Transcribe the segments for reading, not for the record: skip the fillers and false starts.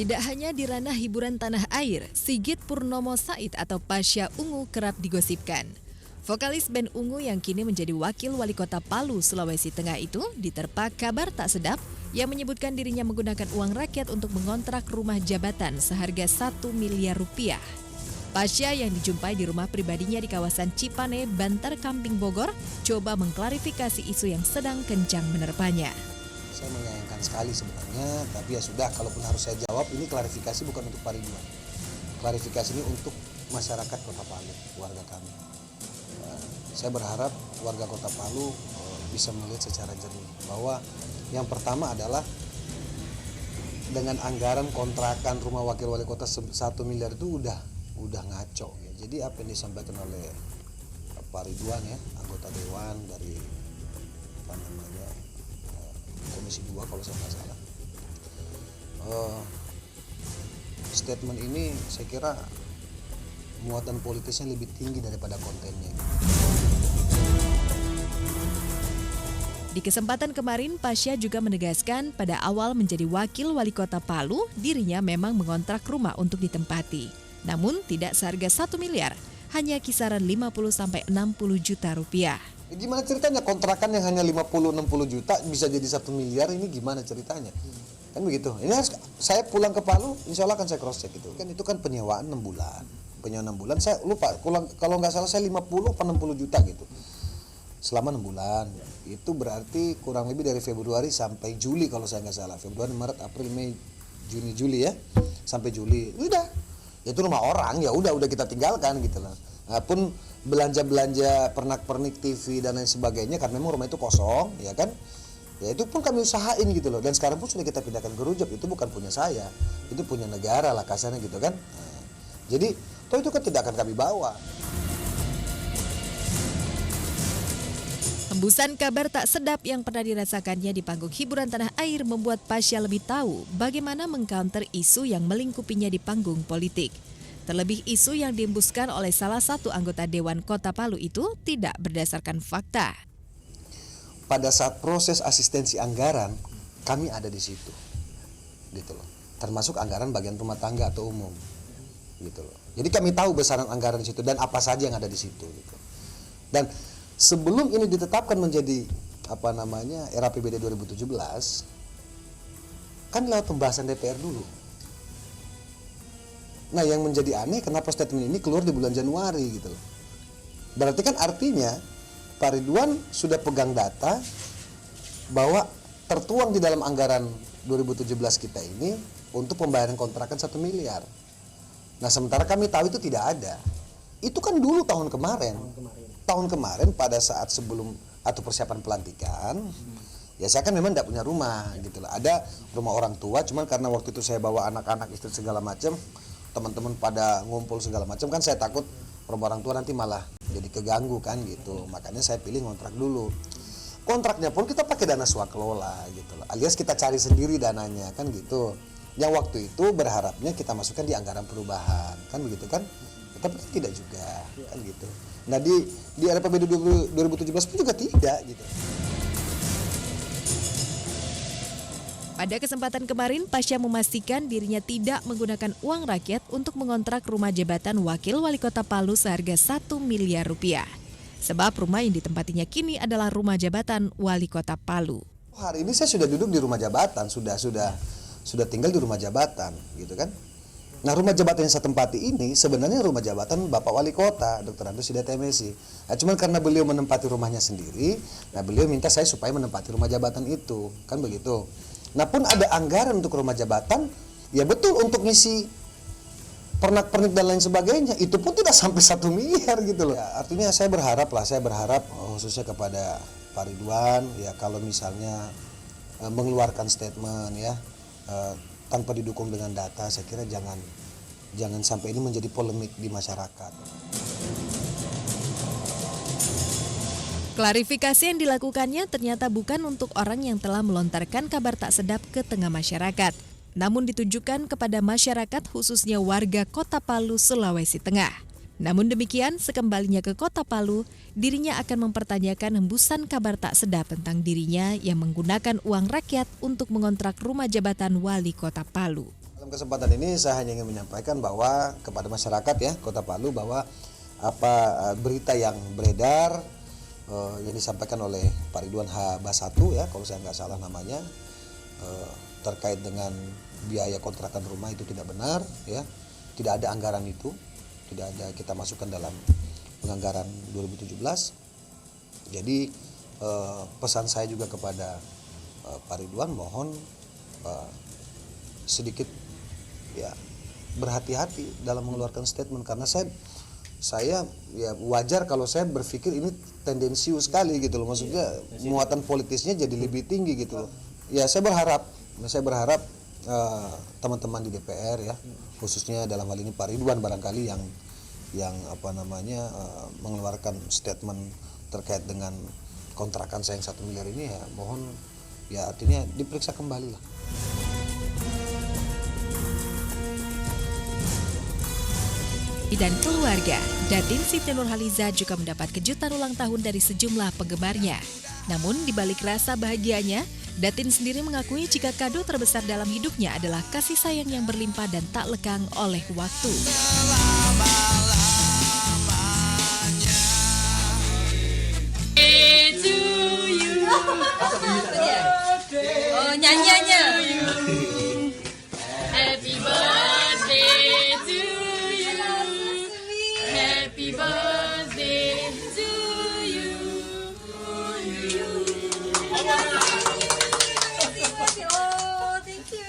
Tidak hanya di ranah hiburan tanah air, Sigit Purnomo Said atau Pasha Ungu kerap digosipkan. Vokalis band Ungu yang kini menjadi wakil wali kota Palu, Sulawesi Tengah itu diterpa kabar tak sedap yang menyebutkan dirinya menggunakan uang rakyat untuk mengontrak rumah jabatan seharga 1 miliar rupiah. Pasha yang dijumpai di rumah pribadinya di kawasan Cipane, Bantar Kambing, Bogor, coba mengklarifikasi isu yang sedang kencang menerpanya. Saya menyayangkan sekali sebenarnya, tapi ya sudah, kalaupun harus saya jawab, ini klarifikasi bukan untuk Pak Ridwan. Klarifikasi ini untuk masyarakat Kota Palu, warga kami. Saya berharap warga Kota Palu bisa melihat secara jernih bahwa yang pertama adalah dengan anggaran kontrakan rumah wakil wali kota 1 miliar itu udah ngaco ya. Jadi apa yang disampaikan oleh Pak Ridwan ya, anggota dewan dari Komisi 2 kalau saya nggak salah. Statement ini saya kira muatan politisnya lebih tinggi daripada kontennya. Di kesempatan kemarin, Pasha juga menegaskan pada awal menjadi wakil wali kota Palu, dirinya memang mengontrak rumah untuk ditempati. Namun tidak seharga 1 miliar, hanya kisaran 50-60 juta rupiah. Gimana ceritanya kontrakan yang hanya 50-60 juta bisa jadi 1 miliar, ini gimana ceritanya? Kan begitu. Ini harus saya pulang ke Palu, insya Allah akan saya cross check itu. Kan itu kan penyewaan 6 bulan. Penyewaan 6 bulan, saya lupa, kalau nggak salah saya 50 atau 60 juta gitu. Selama 6 bulan, itu berarti kurang lebih dari Februari sampai Juli kalau saya nggak salah. Februari, Maret, April, Mei, Juni, Juli ya. Sampai Juli, udah. Itu rumah orang, ya udah kita tinggalkan gitu lah. Nah, pun belanja-belanja pernak-pernik TV dan lain sebagainya karena memang rumah itu kosong, ya kan? Ya itu pun kami usahain gitu loh. Dan sekarang pun sudah kita pindahkan ke Rujak, itu bukan punya saya. Itu punya negara lah kasarnya gitu kan. Nah, jadi toh itu kan tidak akan kami bawa. Hembusan kabar tak sedap yang pernah dirasakannya di panggung hiburan tanah air membuat Pasha lebih tahu bagaimana mengcounter isu yang melingkupinya di panggung politik. Terlebih isu yang dihembuskan oleh salah satu anggota Dewan Kota Palu itu tidak berdasarkan fakta. Pada saat proses asistensi anggaran, kami ada di situ, gitu loh. Termasuk anggaran bagian rumah tangga atau umum, gitu loh. Jadi kami tahu besaran anggaran di situ dan apa saja yang ada di situ, gitu. Dan sebelum ini ditetapkan menjadi era APBD 2017, kan lewat pembahasan DPR dulu. Nah, yang menjadi aneh kenapa statement ini keluar di bulan Januari gitu loh. Berarti kan artinya Pak Ridwan sudah pegang data bahwa tertuang di dalam anggaran 2017 kita ini untuk pembayaran kontrakan 1 miliar. Nah, sementara kami tahu itu tidak ada. Itu kan dulu tahun kemarin. Tahun kemarin pada saat sebelum atau persiapan pelantikan, ya saya kan memang tidak punya rumah gitu loh. Ada rumah orang tua, cuman karena waktu itu saya bawa anak-anak, istri segala macam, teman-teman pada ngumpul segala macam, kan saya takut rumah orang tua nanti malah jadi keganggu kan gitu. Makanya saya pilih ngontrak dulu. Kontraknya pun kita pakai dana swakelola gitu loh. Alias kita cari sendiri dananya kan gitu. Yang waktu itu berharapnya kita masukkan di anggaran perubahan kan begitu kan. Tapi tidak juga kan gitu. Nah di RAPBD 2017 pun juga tidak gitu. Pada kesempatan kemarin, Pasha memastikan dirinya tidak menggunakan uang rakyat untuk mengontrak rumah jabatan wakil wali kota Palu seharga 1 miliar rupiah. Sebab rumah yang ditempatinya kini adalah rumah jabatan wali kota Palu. Hari ini saya sudah duduk di rumah jabatan, sudah tinggal di rumah jabatan gitu kan. Nah, rumah jabatan yang saya tempati ini sebenarnya rumah jabatan Bapak Wali Kota, Dr. Andus Hidayat MSI. Nah, cuman karena beliau menempati rumahnya sendiri, nah beliau minta saya supaya menempati rumah jabatan itu, kan begitu. Nah, pun ada anggaran untuk rumah jabatan, ya betul untuk ngisi pernak-pernik dan lain sebagainya, itu pun tidak sampai 1 miliar gitu loh. Ya, artinya saya berharap khususnya kepada Pak Ridwan, ya kalau misalnya mengeluarkan statement ya, tanpa didukung dengan data, saya kira jangan sampai ini menjadi polemik di masyarakat. Klarifikasi yang dilakukannya ternyata bukan untuk orang yang telah melontarkan kabar tak sedap ke tengah masyarakat, namun ditujukan kepada masyarakat khususnya warga Kota Palu, Sulawesi Tengah. Namun demikian, sekembalinya ke Kota Palu, dirinya akan mempertanyakan hembusan kabar tak sedap tentang dirinya yang menggunakan uang rakyat untuk mengontrak rumah jabatan wali Kota Palu. Dalam kesempatan ini saya hanya ingin menyampaikan bahwa kepada masyarakat ya Kota Palu bahwa berita yang beredar yang disampaikan oleh Pak Ridwan H-1 ya kalau saya nggak salah namanya terkait dengan biaya kontrakan rumah itu tidak benar ya, tidak ada anggaran itu, tidak ada kita masukkan dalam penganggaran 2017. Jadi pesan saya juga kepada Pak Ridwan mohon sedikit ya berhati-hati dalam mengeluarkan statement karena saya ya wajar kalau saya berpikir ini tendensius sekali gitu loh, maksudnya muatan politisnya jadi lebih tinggi gitu loh. Ya saya berharap teman-teman di DPR ya khususnya dalam hal ini Pak Ridwan barangkali yang mengeluarkan statement terkait dengan kontrakan saya yang 1 miliar ini ya mohon ya artinya diperiksa kembali lah. Dan keluarga, Datin Siti Nurhaliza juga mendapat kejutan ulang tahun dari sejumlah penggemarnya. Namun di balik rasa bahagianya, Datin sendiri mengakui jika kado terbesar dalam hidupnya adalah kasih sayang yang berlimpah dan tak lekang oleh waktu. Oh, nyanyiannya. Happy birthday to you. Happy birthday to you. Oh, thank you.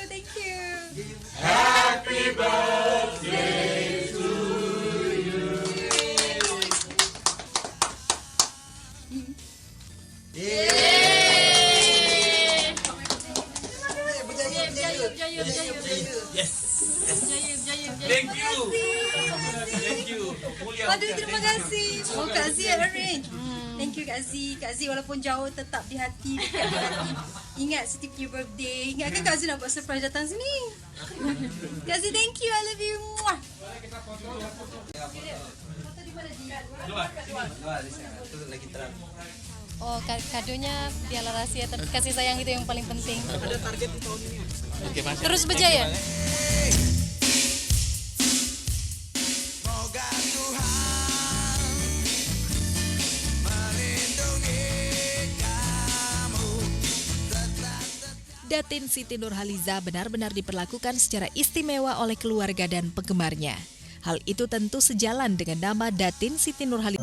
Thank you. Aduh, terima kasih. Oh, Kak Z arrange. Thank you Kak Z. Kak Z walaupun jauh tetap di hati. Ingat Siti punya birthday. Ingatkan Kak Z nak buat surprise datang sini. Kak Z, thank you. I love you. Muah. Oh, kadonya piala rahasia, tapi kasih sayang itu yang paling penting. Ada target di tahun ini. Oke, Mas. Terus berjaya. Datin Siti Nurhaliza benar-benar diperlakukan secara istimewa oleh keluarga dan penggemarnya. Hal itu tentu sejalan dengan nama Datin Siti Nurhaliza.